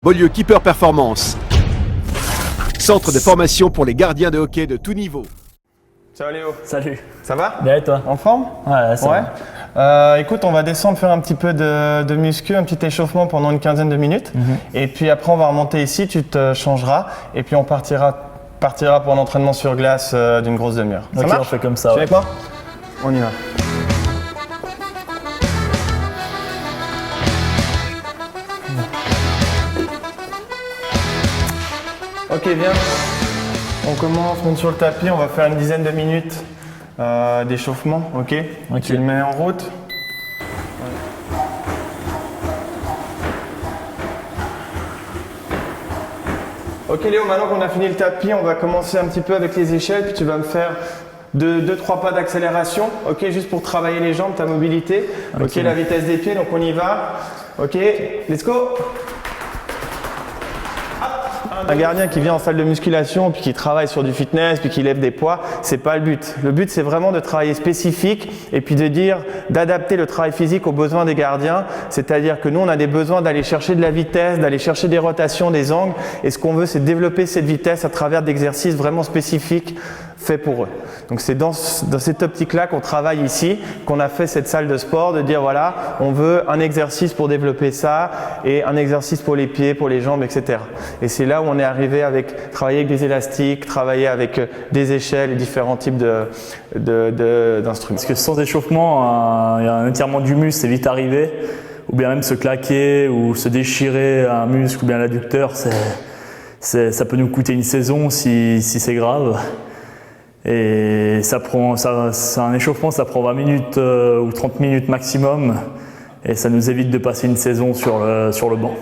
Beaulieu Keeper Performance. Centre de formation pour les gardiens de hockey de tout niveau. Ciao Léo. Salut. Ça va? Bien et toi? En forme? Ouais, ça va. Écoute, on va descendre faire un petit peu de muscu, un petit échauffement pendant une quinzaine de minutes. Et puis après, on va remonter ici, tu te changeras. Et puis on partira pour l'entraînement sur glace d'une grosse demi-heure. Ça Ok, marche? on fait comme ça. Tu es Ouais. avec moi? On y va. Ok, viens. On commence, monte sur le tapis, on va faire une dizaine de minutes d'échauffement, ok? Tu le mets en route. Ok Léo, maintenant qu'on a fini le tapis, on va commencer un petit peu avec les échelles, puis tu vas me faire 2-3 pas d'accélération, ok? Juste pour travailler les jambes, ta mobilité, ok? La vitesse des pieds, donc on y va, ok? Let's go! Un gardien qui vient en salle de musculation, puis qui travaille sur du fitness, puis qui lève des poids, c'est pas le but. Le but, c'est vraiment de travailler spécifique et puis d'adapter le travail physique aux besoins des gardiens. C'est-à-dire que nous, on a des besoins d'aller chercher de la vitesse, d'aller chercher des rotations, des angles. Et ce qu'on veut, c'est développer cette vitesse à travers d'exercices vraiment spécifiques faits pour eux. Donc c'est dans cette optique-là qu'on travaille ici, qu'on a fait cette salle de sport, de dire voilà, on veut un exercice pour développer ça et un exercice pour les pieds, pour les jambes, etc. Et c'est là où on est arrivé avec travailler avec des élastiques, travailler avec des échelles et différents types d'instruments. Parce que sans échauffement, un étirement du muscle, c'est vite arrivé. Ou bien même se claquer ou se déchirer un muscle ou bien l'adducteur, ça peut nous coûter une saison si c'est grave. Et un échauffement, ça prend 20 minutes ou 30 minutes maximum. Et ça nous évite de passer une saison sur le banc.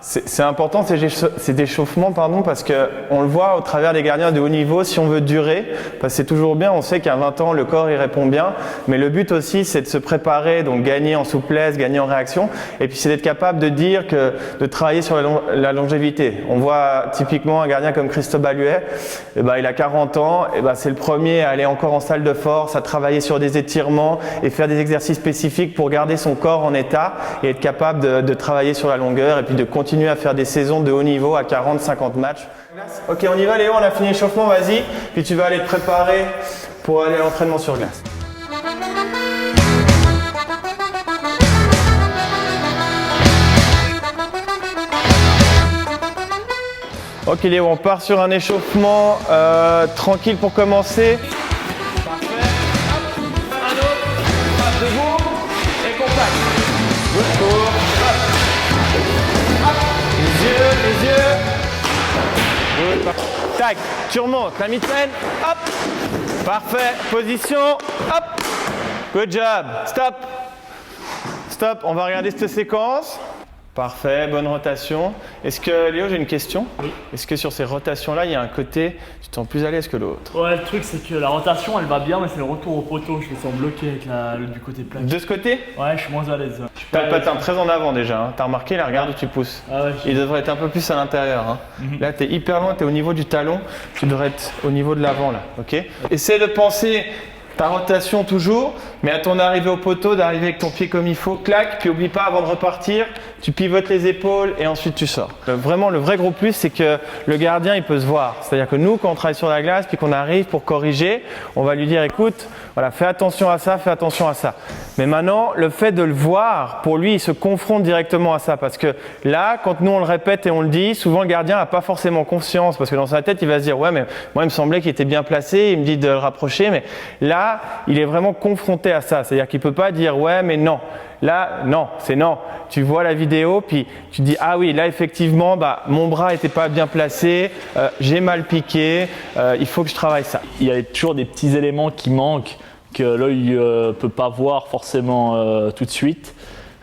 C'est important cet échauffement, parce qu'on le voit au travers des gardiens de haut niveau, si on veut durer, parce que c'est toujours bien, on sait qu'à 20 ans, le corps il répond bien, mais le but aussi c'est de se préparer, donc gagner en souplesse, gagner en réaction, et puis c'est d'être capable de travailler sur la longévité. On voit typiquement un gardien comme Christophe Baluet, il a 40 ans, c'est le premier à aller encore en salle de force, à travailler sur des étirements et faire des exercices spécifiques pour garder son corps en état et être capable de travailler sur la longueur et puis de continuer à faire des saisons de haut niveau à 40-50 matchs. Ok, on y va Léo, on a fini l'échauffement, vas-y. Puis tu vas aller te préparer pour aller à l'entraînement sur glace. Ok Léo, on part sur un échauffement tranquille pour commencer. Parfait. Hop. Un autre. Hop, debout. Et contact. Good tour. Les yeux. Good. Tac, tu remontes, la mitaine, hop. Parfait, position, hop. Good job. Stop. Stop, on va regarder cette séquence. Parfait, bonne rotation. Est-ce que, Léo, j'ai une question. Oui. Est-ce que sur ces rotations-là, il y a un côté, tu te sens plus à l'aise que l'autre? Ouais, le truc c'est que la rotation elle va bien, mais c'est le retour au poteau. Je me sens bloqué avec du côté plaque. De ce côté? Ouais, je suis moins à l'aise. T'as le patin très en avant déjà. Hein. T'as remarqué, là, regarde où tu pousses. Ah ouais, Il devrait être un peu plus à l'intérieur. Hein. Là, tu es hyper loin, tu es au niveau du talon. Tu devrais être au niveau de l'avant, là. Ok. Essaie de penser ta rotation toujours, mais à ton arrivée au poteau, d'arriver avec ton pied comme il faut. Clac, puis oublie pas, avant de repartir, tu pivotes les épaules et ensuite tu sors. Vraiment, le vrai gros plus, c'est que le gardien, il peut se voir. C'est-à-dire que nous, quand on travaille sur la glace, puis qu'on arrive pour corriger, on va lui dire, écoute, voilà, fais attention à ça, fais attention à ça. Mais maintenant, le fait de le voir, pour lui, il se confronte directement à ça. Parce que là, quand nous, on le répète et on le dit, souvent, le gardien n'a pas forcément conscience. Parce que dans sa tête, il va se dire, ouais, mais moi, il me semblait qu'il était bien placé, il me dit de le rapprocher. Mais là, il est vraiment confronté à ça. C'est-à-dire qu'il ne peut pas dire, ouais, mais non. Là, non, c'est non. Tu vois la vidéo, puis tu dis, ah oui, là, effectivement, mon bras n'était pas bien placé, j'ai mal piqué, il faut que je travaille ça. Il y a toujours des petits éléments qui manquent que l'œil ne peut pas voir forcément tout de suite.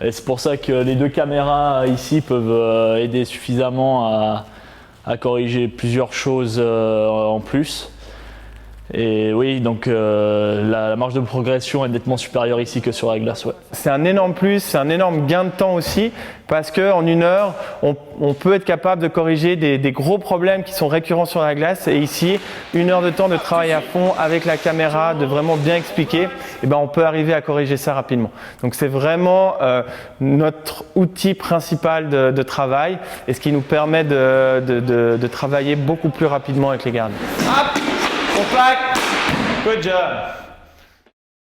Et c'est pour ça que les deux caméras ici peuvent aider suffisamment à corriger plusieurs choses en plus. Et oui, donc la marge de progression est nettement supérieure ici que sur la glace. Ouais. C'est un énorme plus, c'est un énorme gain de temps aussi, parce qu'en 1 heure, on peut être capable de corriger des gros problèmes qui sont récurrents sur la glace. Et ici, 1 heure de temps de travail à fond avec la caméra, de vraiment bien expliquer, et ben on peut arriver à corriger ça rapidement. Donc c'est vraiment notre outil principal de travail et ce qui nous permet de travailler beaucoup plus rapidement avec les gardiens. Hop, on plaque, good job.